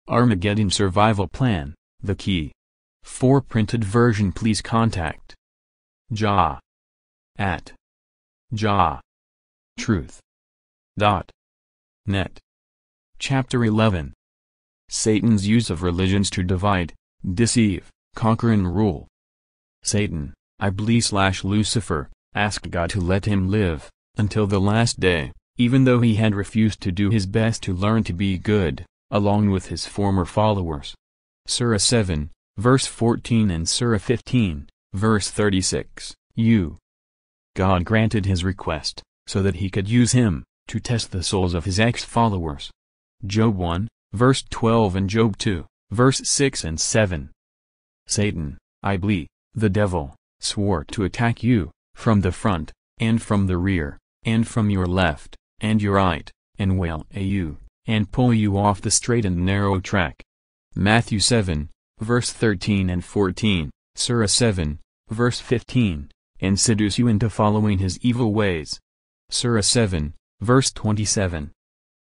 Armageddon Survival Plan, the key. For printed version please contact JAH at JAH Truth.net. Chapter 11. Satan's use of religions to divide, deceive, conquer and rule. Satan, Lucifer, asked God to let him live until the last day, even though he had refused to do his best to learn to be good, along with his former followers. Surah 7, verse 14 and Surah 15, verse 36, God granted his request, so that he could use him, to test the souls of his ex-followers. Job 1, verse 12 and Job 2, verse 6 and 7. Satan, the devil, swore to attack you, from the front, and from the rear, and from your left, and your right, and wail at you, and pull you off the straight and narrow track. Matthew 7, verse 13 and 14, Surah 7, verse 15, and seduce you into following his evil ways. Surah 7, verse 27.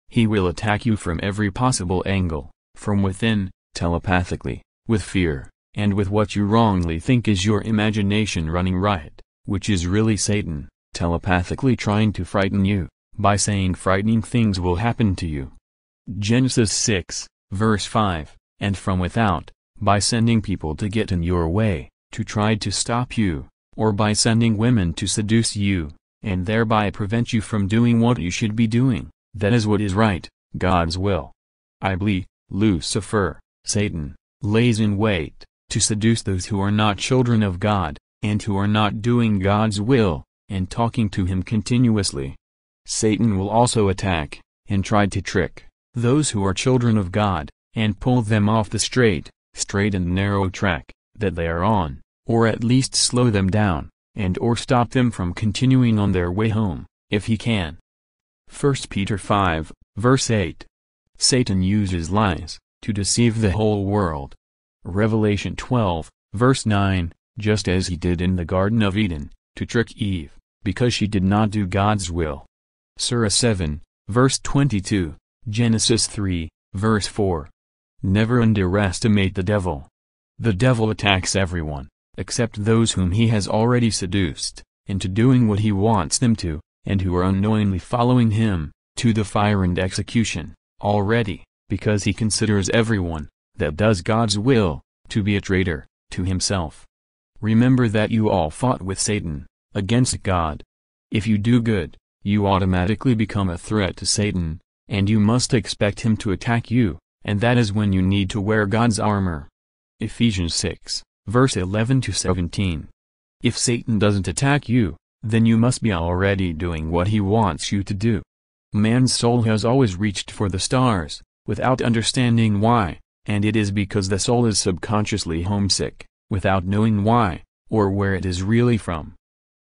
He will attack you from every possible angle, from within, telepathically, with fear, and with what you wrongly think is your imagination running riot, which is really Satan, telepathically trying to frighten you, by saying frightening things will happen to you. Genesis 6, verse 5, and from without, by sending people to get in your way, to try to stop you, or by sending women to seduce you, and thereby prevent you from doing what you should be doing, that is what is right, God's will. Lucifer, Satan, lays in wait, to seduce those who are not children of God, and who are not doing God's will, and talking to him continuously. Satan will also attack, and try to trick, those who are children of God, and pull them off the straight and narrow track, that they are on, or at least slow them down, and or stop them from continuing on their way home, if he can. 1 Peter 5, verse 8. Satan uses lies, to deceive the whole world. Revelation 12, verse 9, just as he did in the Garden of Eden, to trick Eve, because she did not do God's will. Surah 7, verse 22, Genesis 3, verse 4. Never underestimate the devil. The devil attacks everyone, except those whom he has already seduced, into doing what he wants them to, and who are unknowingly following him, to the fire and execution, already, because he considers everyone, that does God's will, to be a traitor, to himself. Remember that you all fought with Satan, against God. If you do good, you automatically become a threat to Satan, and you must expect him to attack you, and that is when you need to wear God's armor. Ephesians 6, verse 11 to 17. If Satan doesn't attack you, then you must be already doing what he wants you to do. Man's soul has always reached for the stars, without understanding why, and it is because the soul is subconsciously homesick, without knowing why, or where it is really from.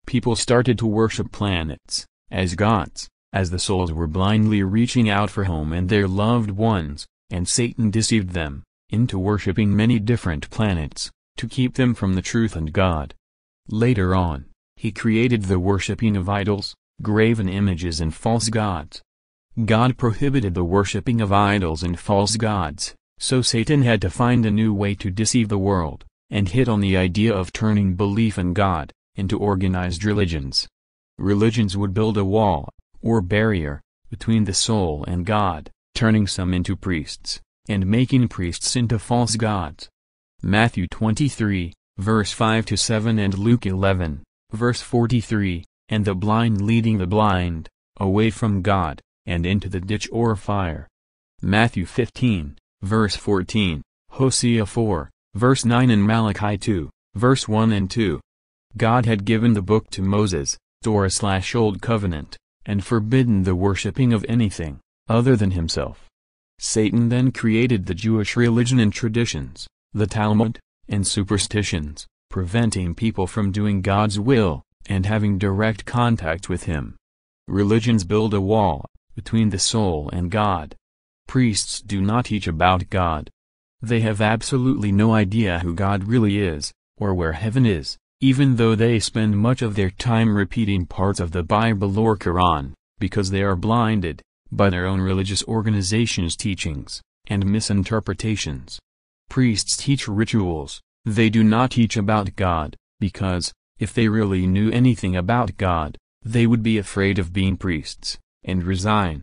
People started to worship planets, as gods, as the souls were blindly reaching out for home and their loved ones, and Satan deceived them, into worshipping many different planets, to keep them from the truth and God. Later on, he created the worshipping of idols, graven images and false gods. God prohibited the worshipping of idols and false gods, so Satan had to find a new way to deceive the world, and hit on the idea of turning belief in God, into organized religions. Religions would build a wall, or barrier, between the soul and God, turning some into priests, and making priests into false gods. Matthew 23, verse 5 to 7 and Luke 11, verse 43, and the blind leading the blind, away from God, and into the ditch or fire. Matthew 15, verse 14, Hosea 4, verse 9 and Malachi 2, verse 1 and 2. God had given the book to Moses, Torah/Old Covenant, and forbidden the worshipping of anything, other than himself. Satan then created the Jewish religion and traditions, the Talmud, and superstitions, preventing people from doing God's will, and having direct contact with him. Religions build a wall, between the soul and God. Priests do not teach about God. They have absolutely no idea who God really is, or where heaven is, even though they spend much of their time repeating parts of the Bible or Quran, because they are blinded by their own religious organization's teachings, and misinterpretations. Priests teach rituals, they do not teach about God, because, if they really knew anything about God, they would be afraid of being priests, and resign.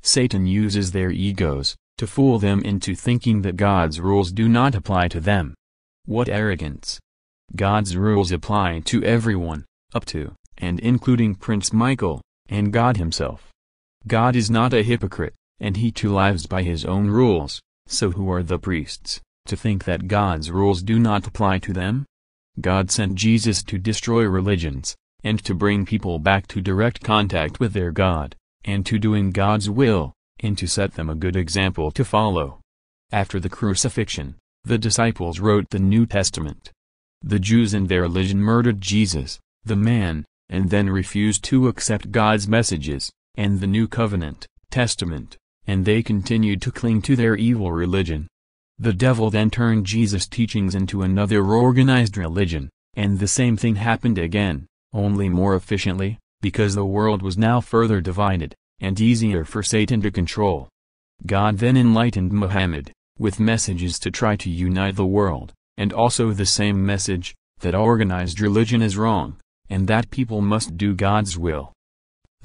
Satan uses their egos, to fool them into thinking that God's rules do not apply to them. What arrogance! God's rules apply to everyone, up to, and including Prince Michael, and God himself. God is not a hypocrite, and he too lives by his own rules, so who are the priests, to think that God's rules do not apply to them? God sent Jesus to destroy religions, and to bring people back to direct contact with their God, and to doing God's will, and to set them a good example to follow. After the crucifixion, the disciples wrote the New Testament. The Jews in their religion murdered Jesus, the man, and then refused to accept God's messages, and the New Covenant, Testament, and they continued to cling to their evil religion. The devil then turned Jesus' teachings into another organized religion, and the same thing happened again, only more efficiently, because the world was now further divided, and easier for Satan to control. God then enlightened Mohammed, with messages to try to unite the world, and also the same message, that organized religion is wrong, and that people must do God's will.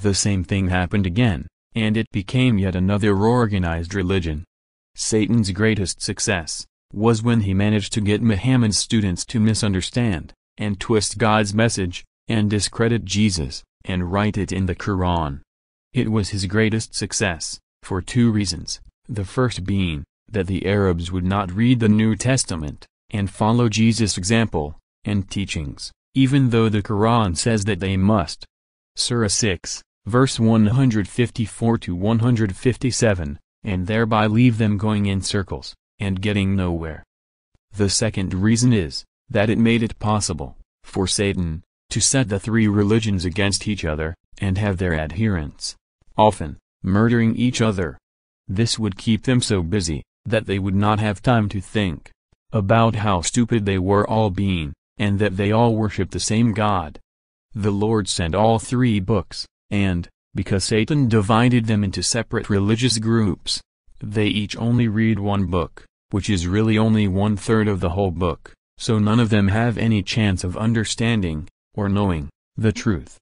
The same thing happened again, and it became yet another organized religion. Satan's greatest success was when he managed to get Muhammad's students to misunderstand, and twist God's message, and discredit Jesus, and write it in the Quran. It was his greatest success, for two reasons, the first being, that the Arabs would not read the New Testament, and follow Jesus' example, and teachings, even though the Quran says that they must. Surah 6, verse 154-157, and thereby leave them going in circles, and getting nowhere. The second reason is, that it made it possible, for Satan, to set the three religions against each other, and have their adherents, often, murdering each other. This would keep them so busy, that they would not have time to think about how stupid they were all being, and that they all worship the same God. The Lord sent all three books, and, because Satan divided them into separate religious groups, they each only read one book, which is really only 1/3 of the whole book, so none of them have any chance of understanding, or knowing, the truth.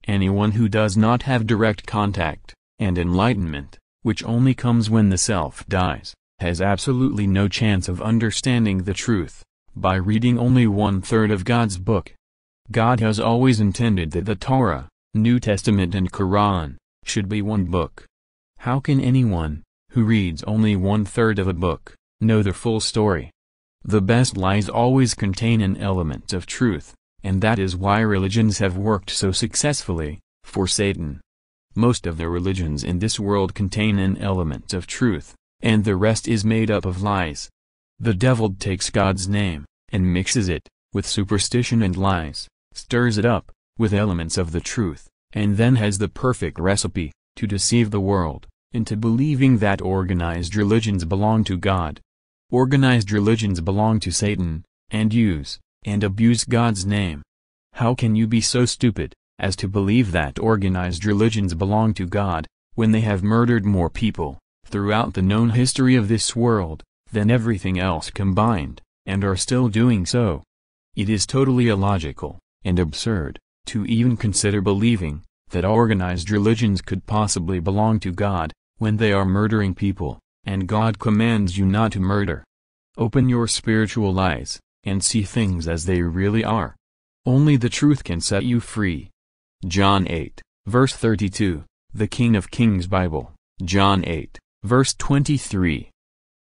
Anyone who does not have direct contact, and enlightenment, which only comes when the self dies, has absolutely no chance of understanding the truth, by reading only 1/3 of God's book. God has always intended that the Torah, New Testament and Quran, should be one book. How can anyone, who reads only 1/3 of a book, know the full story? The best lies always contain an element of truth, and that is why religions have worked so successfully, for Satan. Most of the religions in this world contain an element of truth, and the rest is made up of lies. The devil takes God's name, and mixes it, with superstition and lies, stirs it up, with elements of the truth, and then has the perfect recipe, to deceive the world, into believing that organized religions belong to God. Organized religions belong to Satan, and use, and abuse God's name. How can you be so stupid, as to believe that organized religions belong to God, when they have murdered more people, throughout the known history of this world, than everything else combined, and are still doing so? It is totally illogical, and absurd, to even consider believing, that organized religions could possibly belong to God, when they are murdering people, and God commands you not to murder. Open your spiritual eyes, and see things as they really are. Only the truth can set you free. John 8, verse 32, the King of Kings Bible, John 8, verse 23.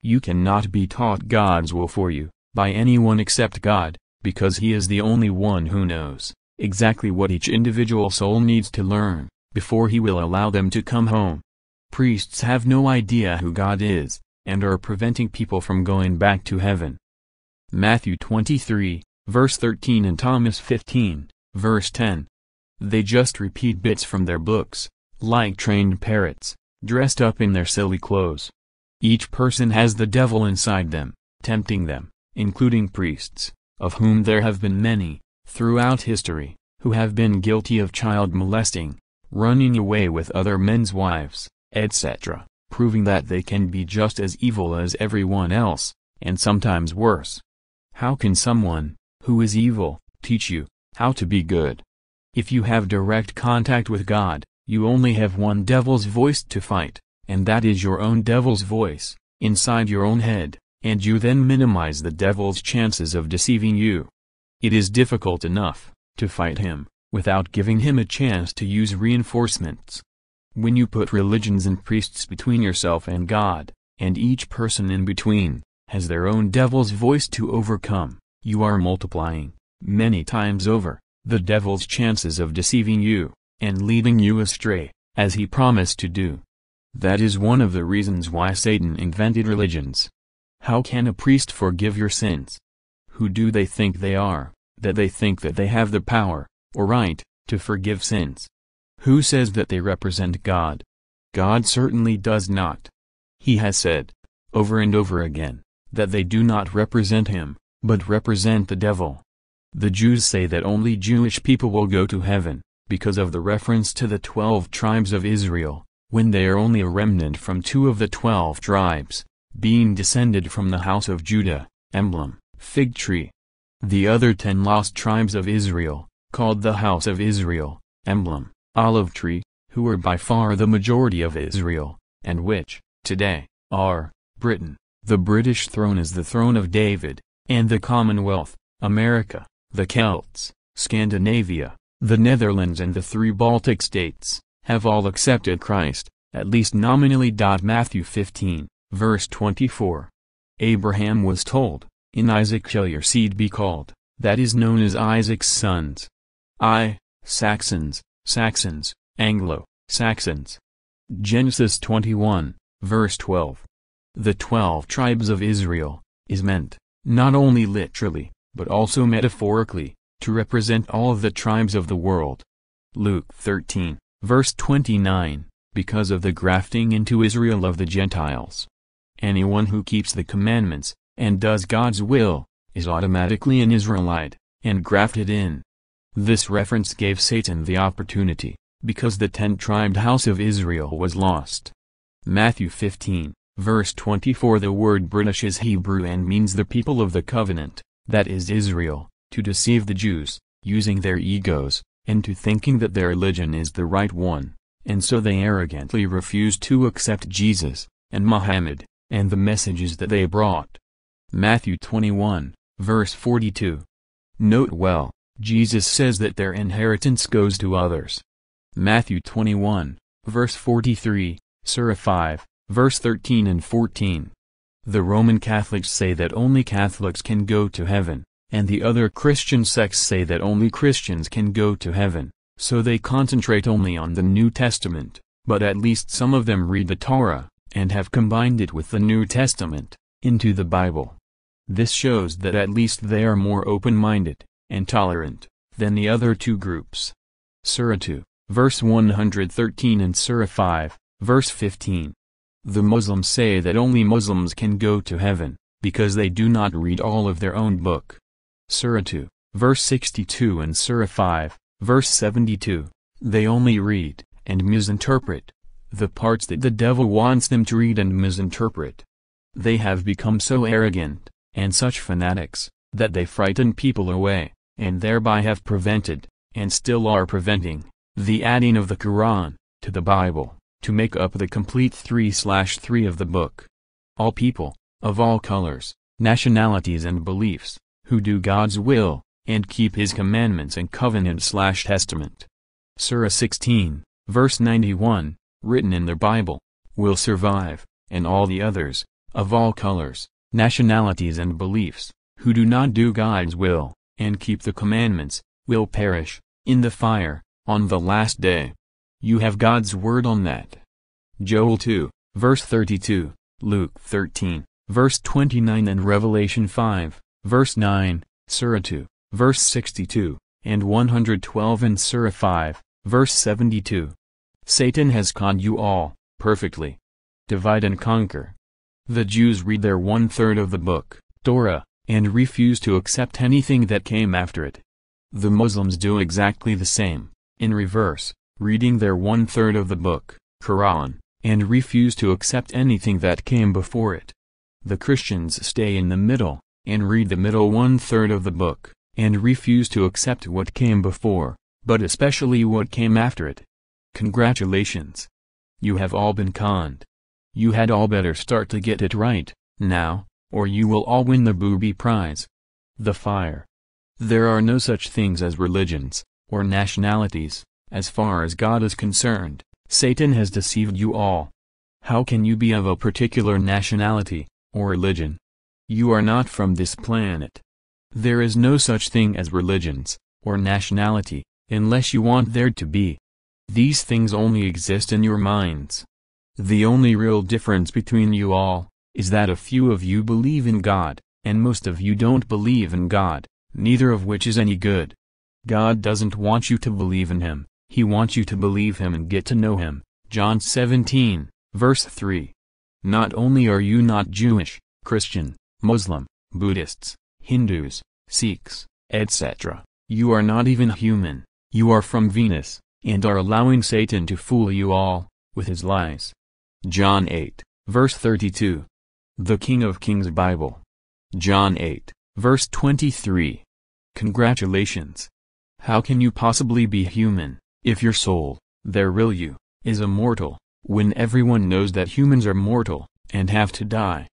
You cannot be taught God's will for you, by anyone except God, because He is the only one who knows exactly what each individual soul needs to learn, before He will allow them to come home. Priests have no idea who God is, and are preventing people from going back to heaven. Matthew 23, verse 13 and Thomas 15, verse 10. They just repeat bits from their books, like trained parrots, dressed up in their silly clothes. Each person has the devil inside them, tempting them, including priests, of whom there have been many, throughout history, who have been guilty of child molesting, running away with other men's wives, etc., proving that they can be just as evil as everyone else, and sometimes worse. How can someone, who is evil, teach you how to be good? If you have direct contact with God, you only have one devil's voice to fight, and that is your own devil's voice, inside your own head, and you then minimize the devil's chances of deceiving you. It is difficult enough to fight him, without giving him a chance to use reinforcements. When you put religions and priests between yourself and God, and each person in between has their own devil's voice to overcome, you are multiplying, many times over, the devil's chances of deceiving you, and leading you astray, as he promised to do. That is one of the reasons why Satan invented religions. How can a priest forgive your sins? Who do they think they are, that they think that they have the power, or right, to forgive sins? Who says that they represent God? God certainly does not. He has said, over and over again, that they do not represent him, but represent the devil. The Jews say that only Jewish people will go to heaven, because of the reference to the 12 tribes of Israel, when they are only a remnant from 2 of the 12 tribes, being descended from the house of Judah, emblem, fig tree. The other 10 lost tribes of Israel, called the house of Israel, emblem, olive tree, who are by far the majority of Israel, and which, today, are, Britain. The British throne is the throne of David, and the Commonwealth, America, the Celts, Scandinavia, the Netherlands and the 3 Baltic states, have all accepted Christ, at least nominally. Matthew 15, verse 24. Abraham was told, "In Isaac shall your seed be called," that is known as Isaac's sons. Saxons, Anglo-Saxons. Genesis 21, verse 12. The 12 tribes of Israel is meant, not only literally, but also metaphorically, to represent all of the tribes of the world. Luke 13, verse 29, because of the grafting into Israel of the Gentiles. Anyone who keeps the commandments, and does God's will, is automatically an Israelite, and grafted in. This reference gave Satan the opportunity, because the 10-tribed house of Israel was lost. Matthew 15, verse 24. The word British is Hebrew and means the people of the covenant, that is Israel, to deceive the Jews, using their egos, and to thinking that their religion is the right one, and so they arrogantly refuse to accept Jesus, and Mohammed, and the messages that they brought. Matthew 21, verse 42. Note well, Jesus says that their inheritance goes to others. Matthew 21, verse 43, Surah 5, verse 13 and 14. The Roman Catholics say that only Catholics can go to heaven, and the other Christian sects say that only Christians can go to heaven, so they concentrate only on the New Testament, but at least some of them read the Torah, and have combined it with the New Testament, into the Bible. This shows that at least they are more open-minded, and tolerant, than the other 2 groups. Surah 2, verse 113 and Surah 5, verse 15. The Muslims say that only Muslims can go to heaven, because they do not read all of their own book. Surah 2, verse 62 and Surah 5, verse 72, they only read, and misinterpret, the parts that the devil wants them to read and misinterpret. They have become so arrogant, and such fanatics, that they frighten people away, and thereby have prevented, and still are preventing, the adding of the Quran to the Bible, to make up the complete 3/3 of the book. All people, of all colors, nationalities and beliefs, who do God's will, and keep His commandments and covenant/testament. Surah 16, verse 91, written in the Bible, will survive, and all the others, of all colors, nationalities and beliefs, who do not do God's will, and keep the commandments, will perish, in the fire, on the last day. You have God's word on that. Joel 2, verse 32, Luke 13, verse 29 and Revelation 5, verse 9, Surah 2, verse 62, and 112 and Surah 5, verse 72. Satan has conned you all, perfectly. Divide and conquer. The Jews read their 1/3 of the book, Torah, and refuse to accept anything that came after it. The Muslims do exactly the same, in reverse, reading their 1/3 of the book, Quran, and refuse to accept anything that came before it. The Christians stay in the middle, and read the middle one-third of the book, and refuse to accept what came before, but especially what came after it. Congratulations! You have all been conned. You had all better start to get it right, now, or you will all win the booby prize. The fire. There are no such things as religions, or nationalities. As far as God is concerned, Satan has deceived you all. How can you be of a particular nationality, or religion? You are not from this planet. There is no such thing as religions, or nationality, unless you want there to be. These things only exist in your minds. The only real difference between you all, is that a few of you believe in God, and most of you don't believe in God, neither of which is any good. God doesn't want you to believe in Him, He wants you to believe Him and get to know Him. John 17, verse 3. Not only are you not Jewish, Christian, Muslim, Buddhists, Hindus, Sikhs, etc., you are not even human, you are from Venus, and are allowing Satan to fool you all, with his lies. John 8, verse 32. The King of Kings Bible. John 8, verse 23. Congratulations! How can you possibly be human, if your soul, their real you, is immortal, when everyone knows that humans are mortal, and have to die?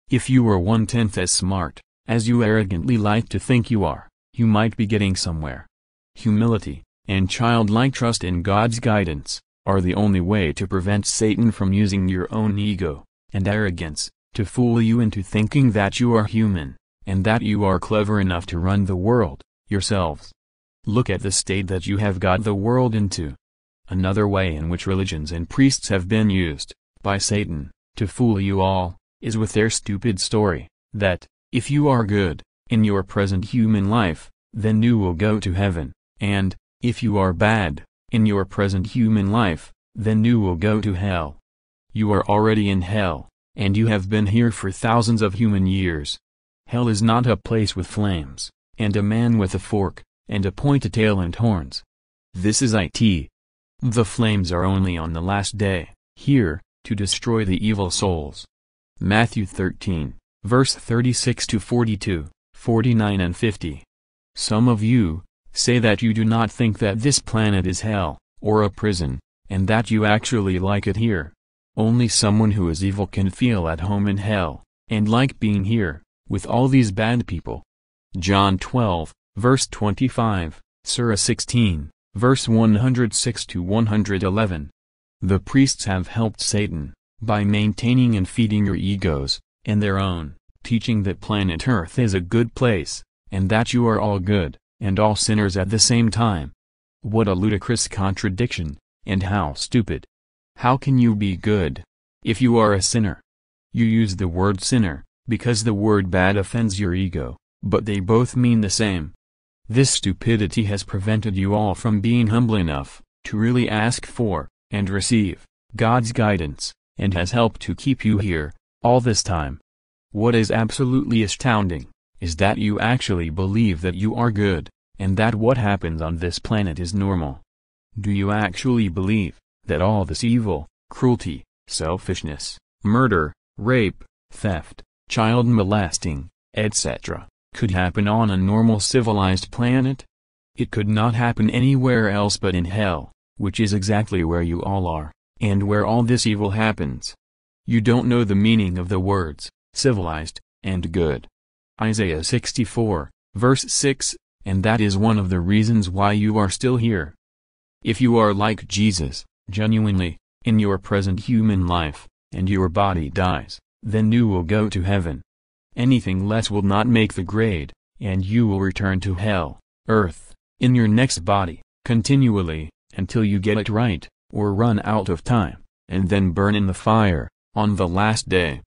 If you were 1/10 as smart, as you arrogantly like to think you are, you might be getting somewhere. Humility, and childlike trust in God's guidance, are the only way to prevent Satan from using your own ego, and arrogance, to fool you into thinking that you are human, and that you are clever enough to run the world, yourselves. Look at the state that you have got the world into. Another way in which religions and priests have been used, by Satan, to fool you all, is with their stupid story, that, if you are good, in your present human life, then you will go to heaven, and, if you are bad, in your present human life, then you will go to hell. You are already in hell, and you have been here for thousands of human years. Hell is not a place with flames, and a man with a fork, and a pointed tail and horns. This is it. The flames are only on the last day, here, to destroy the evil souls. Matthew 13, verse 36-42, 49 and 50. Some of you say that you do not think that this planet is hell, or a prison, and that you actually like it here. Only someone who is evil can feel at home in hell, and like being here, with all these bad people. John 12, verse 25, Surah 16, verse 106-111. The priests have helped Satan, by maintaining and feeding your egos, and their own, teaching that planet Earth is a good place, and that you are all good, and all sinners at the same time. What a ludicrous contradiction, and how stupid. How can you be good, if you are a sinner? You use the word sinner, because the word bad offends your ego, but they both mean the same. This stupidity has prevented you all from being humble enough, to really ask for, and receive, God's guidance, and has helped to keep you here, all this time. What is absolutely astounding, is that you actually believe that you are good, and that what happens on this planet is normal. Do you actually believe that all this evil, cruelty, selfishness, murder, rape, theft, child molesting, etc., could happen on a normal civilized planet? It could not happen anywhere else but in hell, which is exactly where you all are, and where all this evil happens. You don't know the meaning of the words, civilized, and good. Isaiah 64, verse 6, and that is one of the reasons why you are still here. If you are like Jesus, genuinely, in your present human life, and your body dies, then you will go to heaven. Anything less will not make the grade, and you will return to hell, earth, in your next body, continually, until you get it right, or run out of time, and then burn in the fire, on the last day.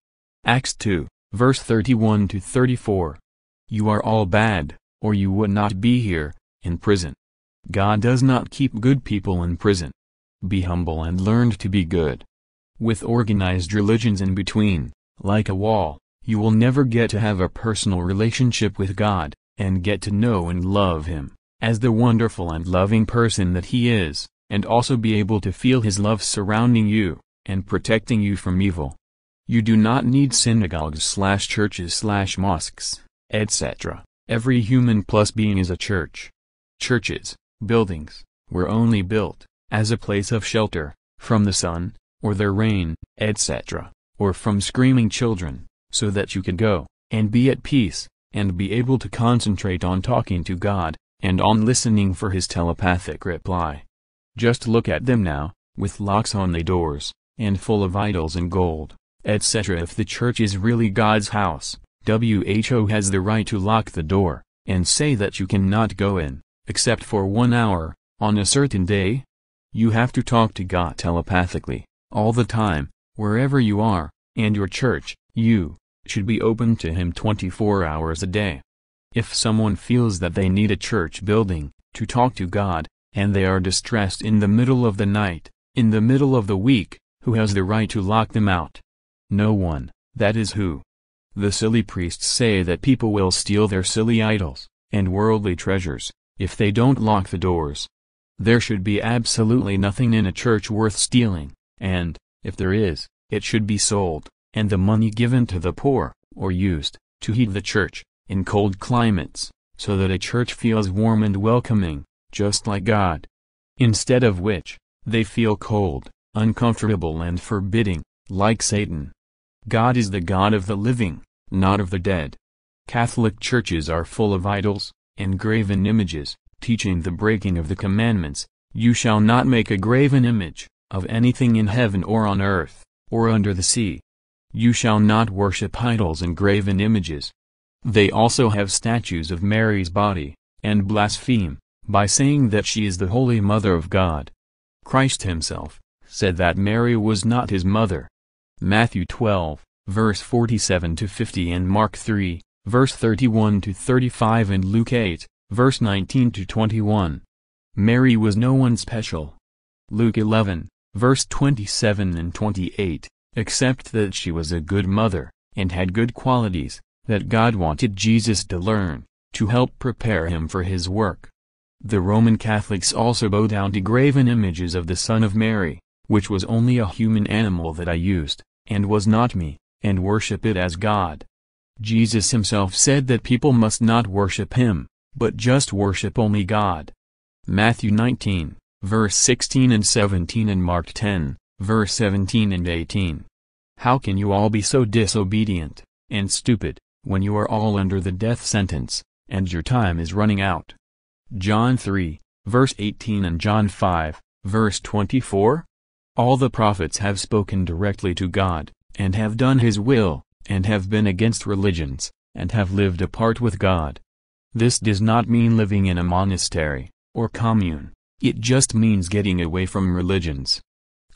Acts 2, verse 31-34. You are all bad, or you would not be here, in prison. God does not keep good people in prison. Be humble and learn to be good. With organized religions in between, like a wall, you will never get to have a personal relationship with God, and get to know and love Him, as the wonderful and loving person that He is, and also be able to feel His love surrounding you, and protecting you from evil. You do not need synagogues/churches/mosques, etc. Every human plus being is a church. Churches, buildings, were only built as a place of shelter from the sun, or the rain, etc., or from screaming children, so that you could go and be at peace, and be able to concentrate on talking to God, and on listening for his telepathic reply. Just look at them now, with locks on the doors, and full of idols and gold, etc. If the church is really God's house, WHO has the right to lock the door, and say that you cannot go in, except for 1 hour, on a certain day. You have to talk to God telepathically, all the time, wherever you are, and your church, should be open to him 24 hours a day. If someone feels that they need a church building to talk to God, and they are distressed in the middle of the night, in the middle of the week, who has the right to lock them out? No one, that is who. The silly priests say that people will steal their silly idols and worldly treasures if they don't lock the doors. There should be absolutely nothing in a church worth stealing, and, if there is, it should be sold, and the money given to the poor, or used to heat the church in cold climates, so that a church feels warm and welcoming, just like God. Instead of which, they feel cold, uncomfortable and forbidding, like Satan. God is the God of the living, not of the dead. Catholic churches are full of idols and graven images, teaching the breaking of the commandments. You shall not make a graven image of anything in heaven or on earth, or under the sea. You shall not worship idols and graven images. They also have statues of Mary's body, and blaspheme by saying that she is the Holy Mother of God. Christ himself said that Mary was not his mother. Matthew 12, verse 47-50, and Mark 3, verse 31-35, and Luke 8, verse 19-21. Mary was no one special. Luke 11, verse 27 and 28, except that she was a good mother, and had good qualities, that God wanted Jesus to learn, to help prepare him for his work. The Roman Catholics also bow down to graven images of the Son of Mary, which was only a human animal that I used, and was not me, and worship it as God. Jesus himself said that people must not worship him, but just worship only God. Matthew 19, verse 16 and 17, and Mark 10, verse 17 and 18. How can you all be so disobedient and stupid, when you are all under the death sentence, and your time is running out? John 3, verse 18, and John 5, verse 24? All the prophets have spoken directly to God, and have done his will, and have been against religions, and have lived apart with God. This does not mean living in a monastery, or commune. It just means getting away from religions.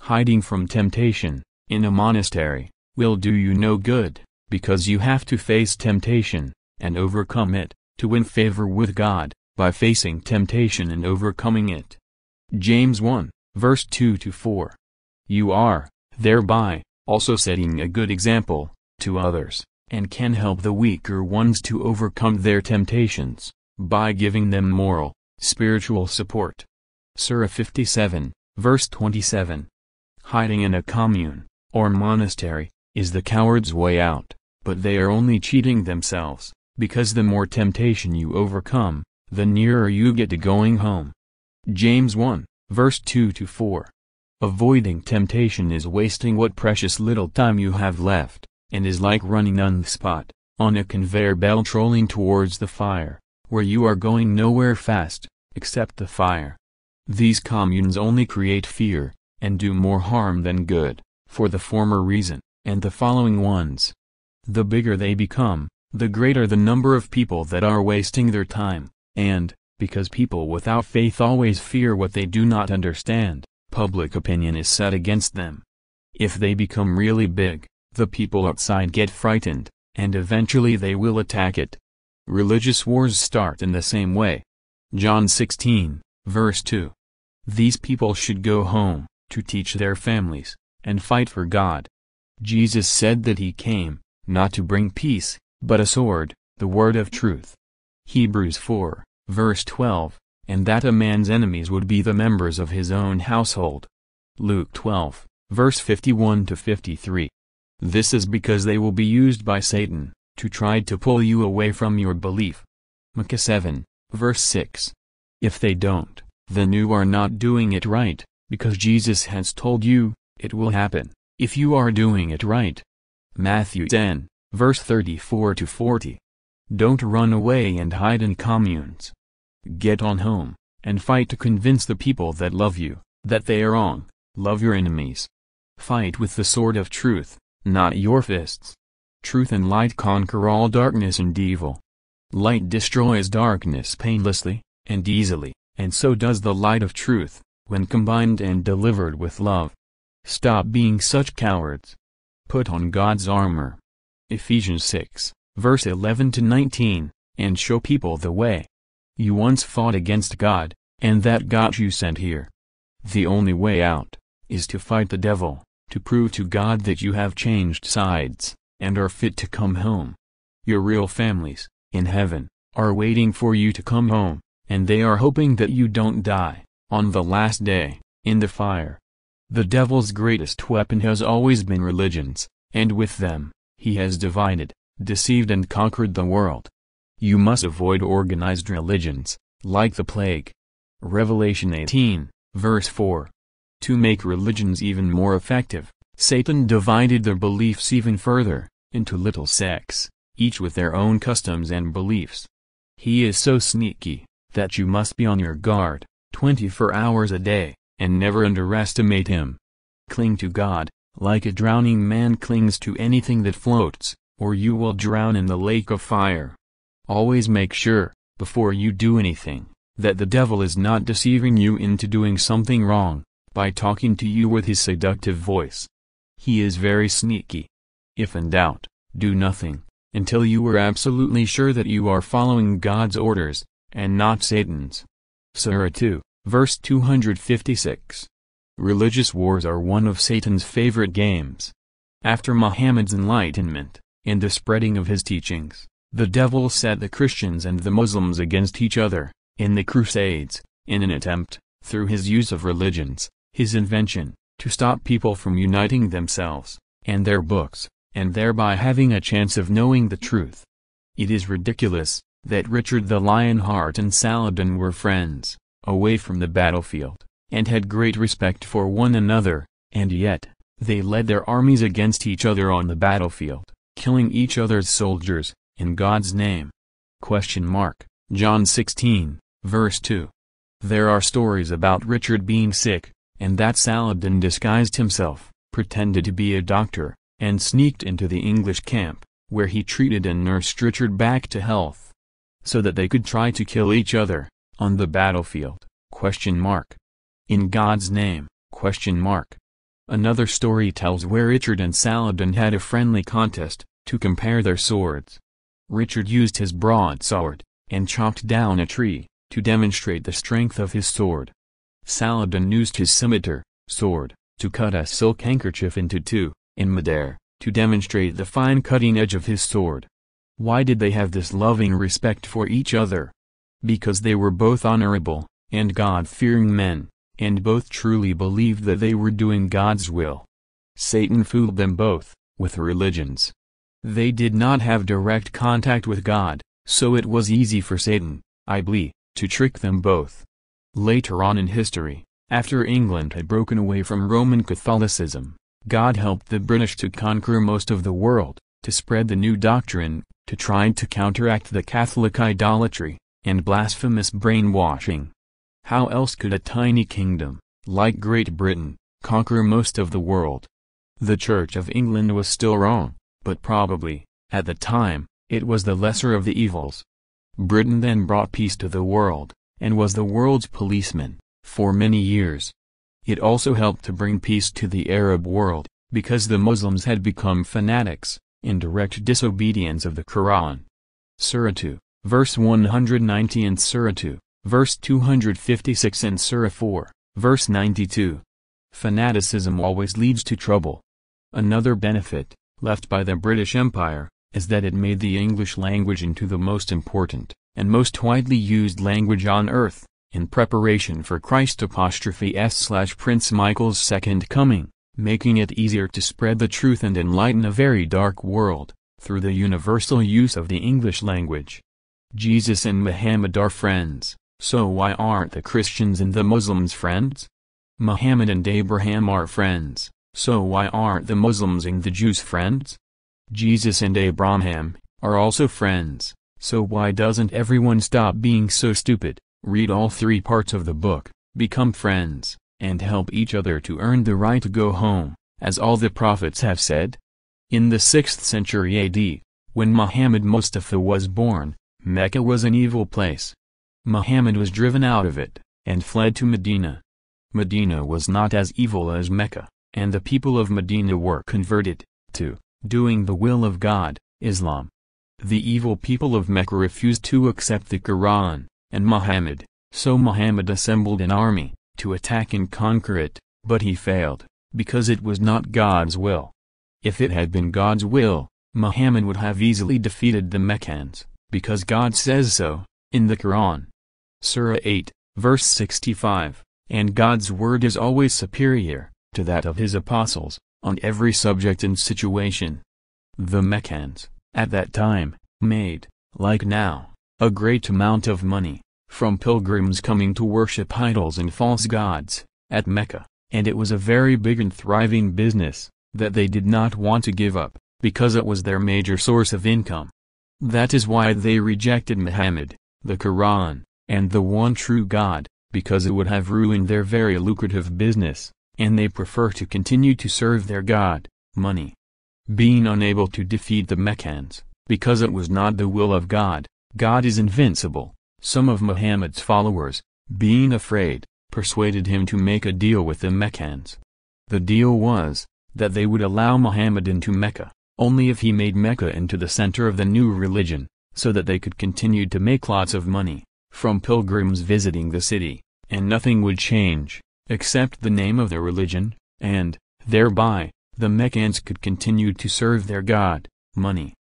Hiding from temptation, in a monastery, will do you no good, because you have to face temptation, and overcome it, to win favor with God, by facing temptation and overcoming it. James 1, verse 2-4. You are, thereby, also setting a good example to others, and can help the weaker ones to overcome their temptations, by giving them moral, spiritual support. Surah 57, verse 27. Hiding in a commune, or monastery, is the coward's way out, but they are only cheating themselves, because the more temptation you overcome, the nearer you get to going home. James 1, verse 2-4. Avoiding temptation is wasting what precious little time you have left, and is like running on the spot, on a conveyor belt trolling towards the fire, where you are going nowhere fast, except the fire. These communes only create fear, and do more harm than good, for the former reason, and the following ones. The bigger they become, the greater the number of people that are wasting their time, and, because people without faith always fear what they do not understand, public opinion is set against them. If they become really big, the people outside get frightened, and eventually they will attack it. Religious wars start in the same way. John 16, verse 2. These people should go home, to teach their families, and fight for God. Jesus said that he came, not to bring peace, but a sword, the word of truth. Hebrews 4, verse 12, and that a man's enemies would be the members of his own household. Luke 12, verse 51 to 53. This is because they will be used by Satan to try to pull you away from your belief. Micah 7, verse 6. If they don't, then you are not doing it right, because Jesus has told you, it will happen, if you are doing it right. Matthew 10, verse 34 to 40. Don't run away and hide in communes. Get on home, and fight to convince the people that love you, that they are wrong. Love your enemies. Fight with the sword of truth, not your fists. Truth and light conquer all darkness and evil. Light destroys darkness painlessly and easily, and so does the light of truth, when combined and delivered with love. Stop being such cowards. Put on God's armor. Ephesians 6, verse 11 to 19, and show people the way. You once fought against God, and that got you sent here. The only way out is to fight the devil, to prove to God that you have changed sides, and are fit to come home. Your real families, in heaven, are waiting for you to come home, and they are hoping that you don't die, on the last day, in the fire. The devil's greatest weapon has always been religions, and with them, he has divided, deceived and conquered the world. You must avoid organized religions, like the plague. Revelation 18, verse 4. To make religions even more effective, Satan divided their beliefs even further, into little sects, each with their own customs and beliefs. He is so sneaky, that you must be on your guard, 24 hours a day, and never underestimate him. Cling to God, like a drowning man clings to anything that floats, or you will drown in the lake of fire. Always make sure, before you do anything, that the devil is not deceiving you into doing something wrong, by talking to you with his seductive voice. He is very sneaky. If in doubt, do nothing, until you are absolutely sure that you are following God's orders, and not Satan's. Surah 2, verse 256. Religious wars are one of Satan's favorite games. After Muhammad's enlightenment, and the spreading of his teachings, the devil set the Christians and the Muslims against each other, in the Crusades, in an attempt, through his use of religions, his invention, to stop people from uniting themselves, and their books, and thereby having a chance of knowing the truth. It is ridiculous, that Richard the Lionheart and Saladin were friends, away from the battlefield, and had great respect for one another, and yet, they led their armies against each other on the battlefield, killing each other's soldiers, in God's name. John 16, verse 2. There are stories about Richard being sick, and that Saladin disguised himself, pretended to be a doctor, and sneaked into the English camp, where he treated and nursed Richard back to health, so that they could try to kill each other, on the battlefield, in God's name, Another story tells where Richard and Saladin had a friendly contest, to compare their swords. Richard used his broadsword, and chopped down a tree, to demonstrate the strength of his sword. Saladin used his scimitar, sword, to cut a silk handkerchief into two, in midair, to demonstrate the fine cutting edge of his sword. Why did they have this loving respect for each other? Because they were both honorable, and God-fearing men, and both truly believed that they were doing God's will. Satan fooled them both, with religions. They did not have direct contact with God, so it was easy for Satan, I believe, to trick them both. Later on in history, after England had broken away from Roman Catholicism, God helped the British to conquer most of the world, to spread the new doctrine, to try to counteract the Catholic idolatry, and blasphemous brainwashing. How else could a tiny kingdom, like Great Britain, conquer most of the world? The Church of England was still wrong, but probably, at the time, it was the lesser of the evils. Britain then brought peace to the world, and was the world's policeman, for many years. It also helped to bring peace to the Arab world, because the Muslims had become fanatics, in direct disobedience of the Quran. Surah 2, verse 190 and Surah 2, verse 256 and Surah 4, verse 92. Fanaticism always leads to trouble. Another benefit, left by the British Empire, is that it made the English language into the most important, and most widely used language on earth, in preparation for Christ''s/Prince Michael's second coming, making it easier to spread the truth and enlighten a very dark world, through the universal use of the English language. Jesus and Muhammad are friends, so why aren't the Christians and the Muslims friends? Muhammad and Abraham are friends, so why aren't the Muslims and the Jews friends? Jesus and Abraham are also friends, so why doesn't everyone stop being so stupid, read all 3 parts of the book, become friends, and help each other to earn the right to go home, as all the prophets have said? In the 6th century AD, when Muhammad Mustafa was born, Mecca was an evil place. Muhammad was driven out of it, and fled to Medina. Medina was not as evil as Mecca, and the people of Medina were converted to doing the will of God, Islam. The evil people of Mecca refused to accept the Quran and Muhammad, so Muhammad assembled an army to attack and conquer it, but he failed, because it was not God's will. If it had been God's will, Muhammad would have easily defeated the Meccans, because God says so, in the Quran. Surah 8, verse 65, and God's word is always superior to that of his apostles, on every subject and situation. The Meccans, at that time, made, like now, a great amount of money from pilgrims coming to worship idols and false gods at Mecca, and it was a very big and thriving business that they did not want to give up, because it was their major source of income. That is why they rejected Muhammad, the Quran, and the one true God, because it would have ruined their very lucrative business, and they prefer to continue to serve their God, money. Being unable to defeat the Meccans, because it was not the will of God, God is invincible, some of Muhammad's followers, being afraid, persuaded him to make a deal with the Meccans. The deal was, that they would allow Muhammad into Mecca, only if he made Mecca into the center of the new religion, so that they could continue to make lots of money from pilgrims visiting the city, and nothing would change, except the name of the religion, and, thereby, the Meccans could continue to serve their God, money.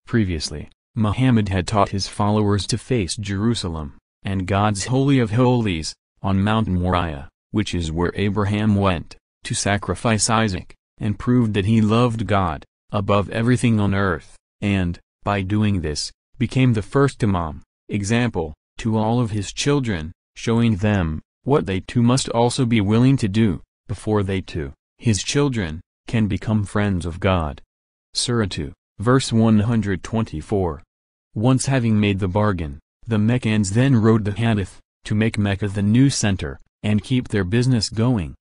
Previously, Muhammad had taught his followers to face Jerusalem, and God's Holy of Holies, on Mount Moriah, which is where Abraham went, to sacrifice Isaac, and proved that he loved God, above everything on earth, and, by doing this, became the first Imam, example, to all of his children, showing them, what they too must also be willing to do, before they too, his children, can become friends of God. Surah 2, verse 124. Once having made the bargain, the Meccans then wrote the hadith, to make Mecca the new center, and keep their business going.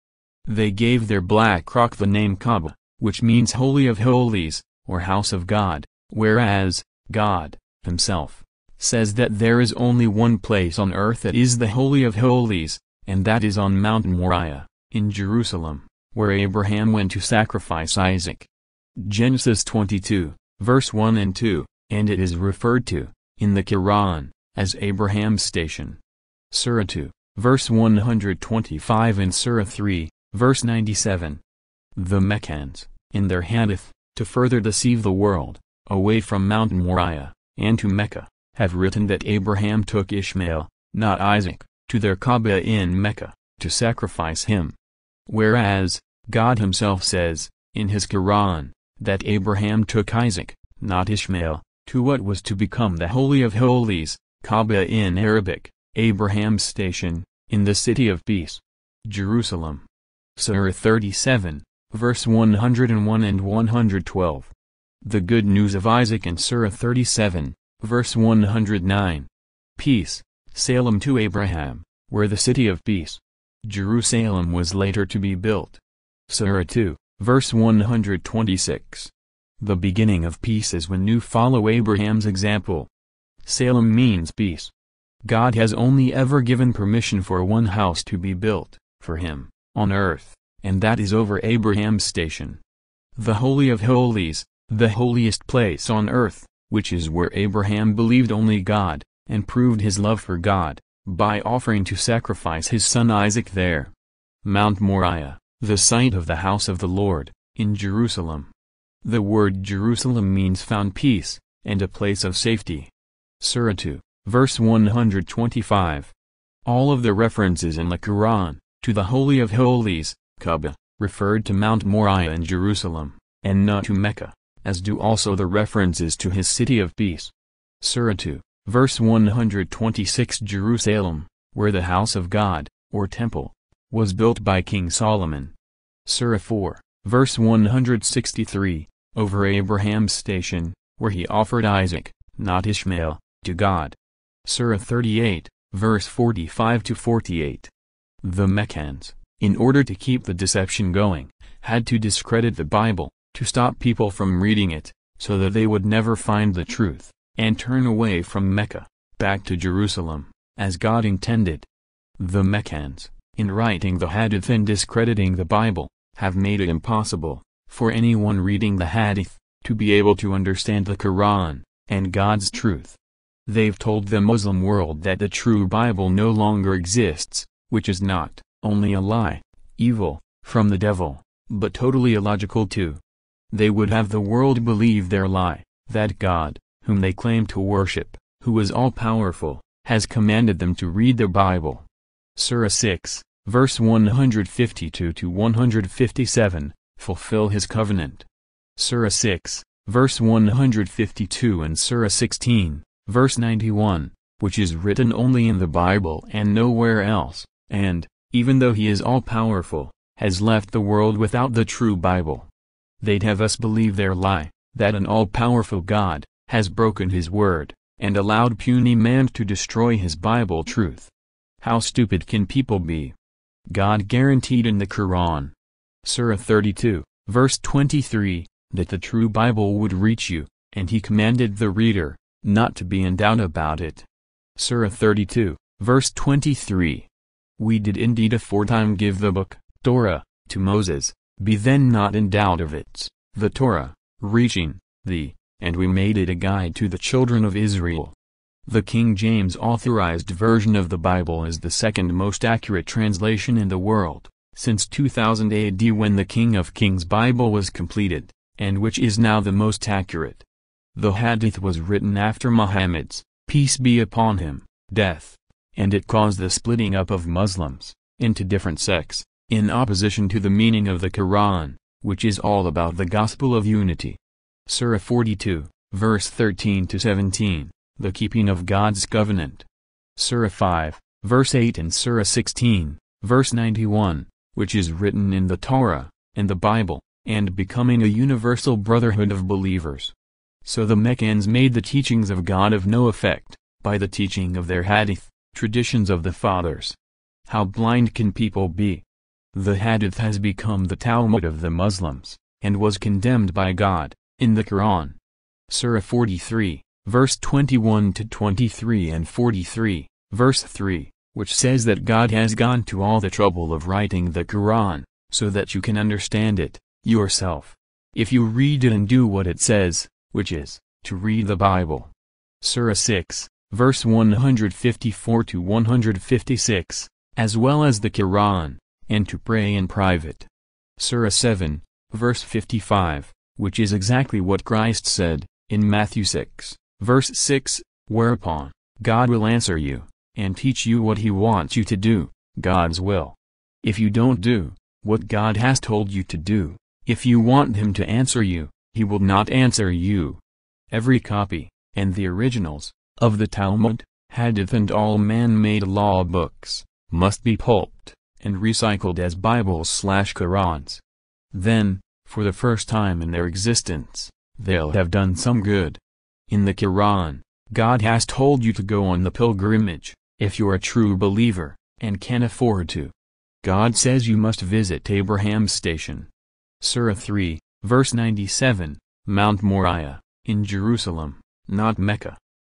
They gave their black rock the name Kaaba, which means Holy of Holies, or House of God, whereas, God, himself, says that there is only one place on earth that is the Holy of Holies, and that is on Mount Moriah, in Jerusalem, where Abraham went to sacrifice Isaac. Genesis 22, verse 1 and 2, and it is referred to, in the Quran, as Abraham's station. Surah 2, verse 125 and Surah 3, verse 97. The Meccans, in their hadith, to further deceive the world, away from Mount Moriah, and to Mecca, have written that Abraham took Ishmael, not Isaac, to their Kaaba in Mecca, to sacrifice him. Whereas, God himself says, in his Quran, that Abraham took Isaac, not Ishmael, to what was to become the Holy of Holies, Kaaba in Arabic, Abraham's station, in the City of Peace, Jerusalem. Surah 37, verse 101 and 112. The good news of Isaac in Surah 37, verse 109. Peace, Salem to Abraham, where the City of Peace, Jerusalem was later to be built. Surah 2, verse 126. The beginning of peace is when you follow Abraham's example. Salem means peace. God has only ever given permission for one house to be built, for him, on earth, and that is over Abraham's station. The Holy of Holies, the holiest place on earth, which is where Abraham believed only God, and proved his love for God, by offering to sacrifice his son Isaac there. Mount Moriah, the site of the house of the Lord, in Jerusalem. The word Jerusalem means found peace, and a place of safety. Surah 2, verse 125. All of the references in the Quran, to the Holy of Holies, Kaaba, referred to Mount Moriah in Jerusalem, and not to Mecca, as do also the references to his city of peace. Surah 2, verse 126. Jerusalem, where the house of God, or temple, was built by King Solomon. Surah 4, verse 163, over Abraham's station, where he offered Isaac, not Ishmael, to God. Surah 38, verse 45-48. The Meccans, in order to keep the deception going, had to discredit the Bible, to stop people from reading it, so that they would never find the truth, and turn away from Mecca, back to Jerusalem, as God intended. The Meccans, in writing the Hadith and discrediting the Bible, have made it impossible, for anyone reading the Hadith, to be able to understand the Quran, and God's truth. They've told the Muslim world that the true Bible no longer exists, which is not only a lie, evil, from the devil, but totally illogical too. They would have the world believe their lie, that God, whom they claim to worship, who is all-powerful, has commanded them to read the Bible. Surah 6, verse 152-157, fulfill his covenant. Surah 6, verse 152 and Surah 16, verse 91, which is written only in the Bible and nowhere else, and, even though he is all-powerful, has left the world without the true Bible. They'd have us believe their lie, that an all-powerful God has broken his word, and allowed puny man to destroy his Bible truth. How stupid can people be? God guaranteed in the Quran, Surah 32, verse 23, that the true Bible would reach you, and he commanded the reader not to be in doubt about it. Surah 32, verse 23. We did indeed aforetime give the book, Torah, to Moses, be then not in doubt of it, the Torah, reaching thee, and we made it a guide to the children of Israel. The King James Authorized Version of the Bible is the second most accurate translation in the world, since 2000 AD when the King of Kings Bible was completed, and which is now the most accurate. The Hadith was written after Muhammad's, peace be upon him, death, and it caused the splitting up of Muslims into different sects, in opposition to the meaning of the Quran, which is all about the gospel of unity. Surah 42, verse 13-17, the keeping of God's covenant. Surah 5, verse 8 and Surah 16, verse 91, which is written in the Torah, and the Bible, and becoming a universal brotherhood of believers. So the Meccans made the teachings of God of no effect, by the teaching of their Hadith, traditions of the fathers. How blind can people be? The Hadith has become the Talmud of the Muslims, and was condemned by God, in the Quran. Surah 43, verse 21-23 and 43, verse 3, which says that God has gone to all the trouble of writing the Quran, so that you can understand it, yourself. If you read it and do what it says, which is, to read the Bible. Surah 6, verse 154-156, as well as the Quran, and to pray in private. Surah 7, verse 55, which is exactly what Christ said, in Matthew 6, verse 6, whereupon, God will answer you, and teach you what he wants you to do, God's will. If you don't do what God has told you to do, if you want him to answer you, he will not answer you. Every copy, and the originals, of the Talmud, Hadith and all man-made law books, must be pulped, and recycled as Bibles/Qurans. Then, for the first time in their existence, they'll have done some good. In the Quran, God has told you to go on the pilgrimage, if you're a true believer, and can afford to. God says you must visit Abraham's station. Surah 3, verse 97, Mount Moriah, in Jerusalem, not Mecca.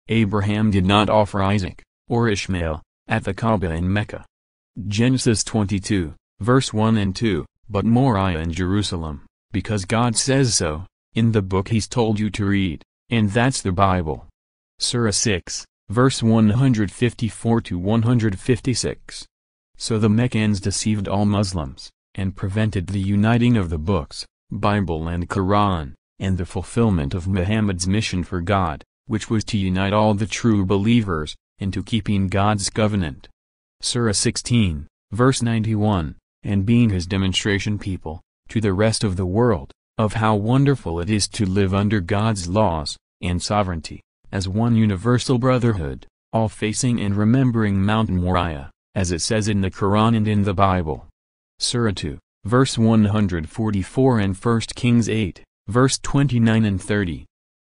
Abraham did not offer Isaac, or Ishmael, at the Kaaba in Mecca. Genesis 22, verse 1 and 2, but Moriah in Jerusalem, because God says so, in the book he's told you to read, and that's the Bible. Surah 6, verse 154-156. So the Meccans deceived all Muslims, and prevented the uniting of the books, Bible and Quran, and the fulfillment of Muhammad's mission for God, which was to unite all the true believers, into keeping God's covenant. Surah 16, verse 91, and being his demonstration people, to the rest of the world, of how wonderful it is to live under God's laws and sovereignty, as one universal brotherhood, all facing and remembering Mount Moriah, as it says in the Quran and in the Bible. Surah 2, verse 144 and 1 Kings 8, verse 29 and 30.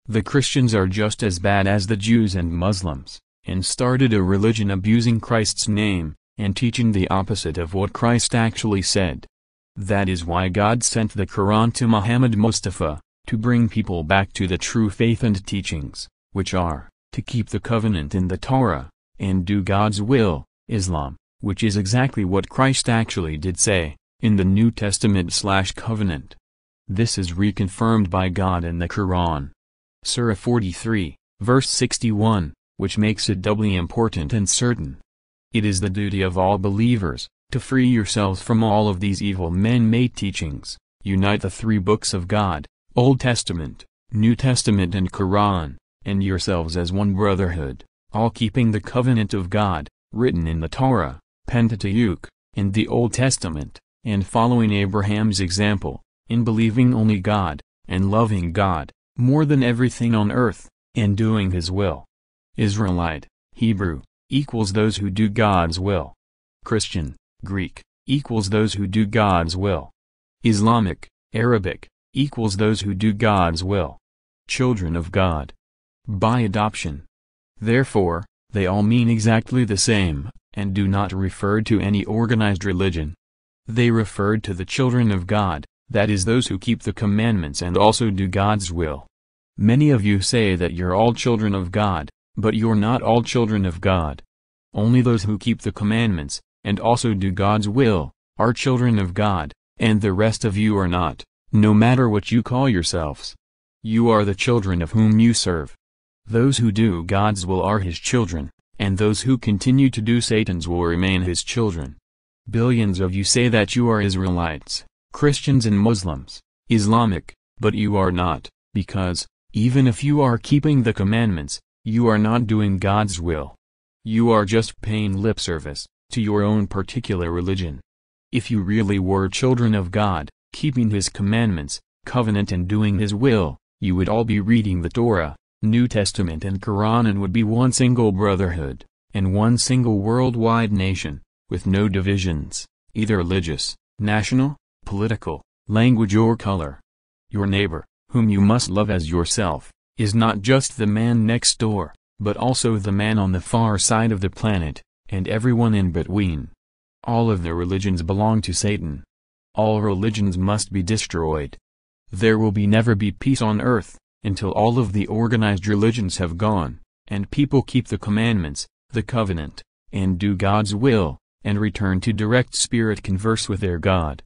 The Christians are just as bad as the Jews and Muslims, and started a religion abusing Christ's name, and teaching the opposite of what Christ actually said. That is why God sent the Quran to Muhammad Mustafa, to bring people back to the true faith and teachings, which are, to keep the covenant in the Torah, and do God's will, Islam, which is exactly what Christ actually did say, in the New Testament/covenant. This is reconfirmed by God in the Quran. Surah 43, verse 61, which makes it doubly important and certain. It is the duty of all believers, to free yourselves from all of these evil man-made teachings, unite the three books of God, Old Testament, New Testament and Quran, and yourselves as one brotherhood, all keeping the covenant of God, written in the Torah, Pentateuch, and the Old Testament, and following Abraham's example, in believing only God, and loving God, more than everything on earth, and doing his will. Israelite, Hebrew, equals those who do God's will. Christian, Greek, equals those who do God's will. Islamic, Arabic, equals those who do God's will. Children of God. By adoption. Therefore, they all mean exactly the same, and do not refer to any organized religion. They referred to the children of God, that is those who keep the commandments and also do God's will. Many of you say that you're all children of God, but you're not all children of God. Only those who keep the commandments, and also do God's will, are children of God, and the rest of you are not, no matter what you call yourselves. You are the children of whom you serve. Those who do God's will are his children, and those who continue to do Satan's will remain his children. Billions of you say that you are Israelites, Christians and Muslims, Islamic, but you are not, because, even if you are keeping the commandments, you are not doing God's will. You are just paying lip service to your own particular religion. If you really were children of God, keeping his commandments, covenant and doing his will, you would all be reading the Torah, New Testament and Quran and would be one single brotherhood, and one single worldwide nation, with no divisions, either religious, national, political, language or color. Your neighbor, whom you must love as yourself, is not just the man next door, but also the man on the far side of the planet, and everyone in between. All of the religions belong to Satan. All religions must be destroyed. There will never be peace on earth, until all of the organized religions have gone, and people keep the commandments, the covenant, and do God's will, and return to direct spirit converse with their God.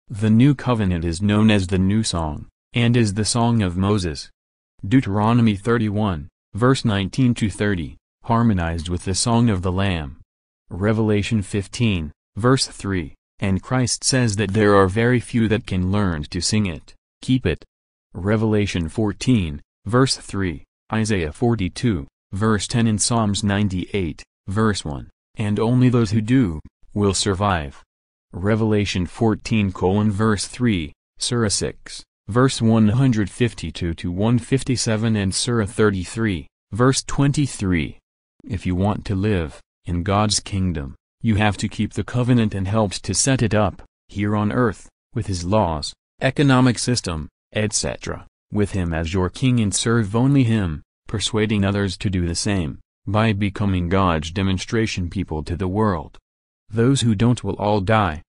The new covenant is known as the New Song, and is the Song of Moses. Deuteronomy 31, verse 19-30, harmonized with the Song of the Lamb. Revelation 15, verse 3, and Christ says that there are very few that can learn to sing it, keep it. Revelation 14, verse 3, Isaiah 42, verse 10 and Psalms 98, verse 1, and only those who do, will survive. Revelation 14 verse 3, Surah 6, verse 152-157 and Surah 33, verse 23. If you want to live in God's kingdom, you have to keep the covenant and help to set it up, here on earth, with his laws, economic system, etc., with him as your king and serve only him, persuading others to do the same, by becoming God's demonstration people to the world. Those who don't will all die,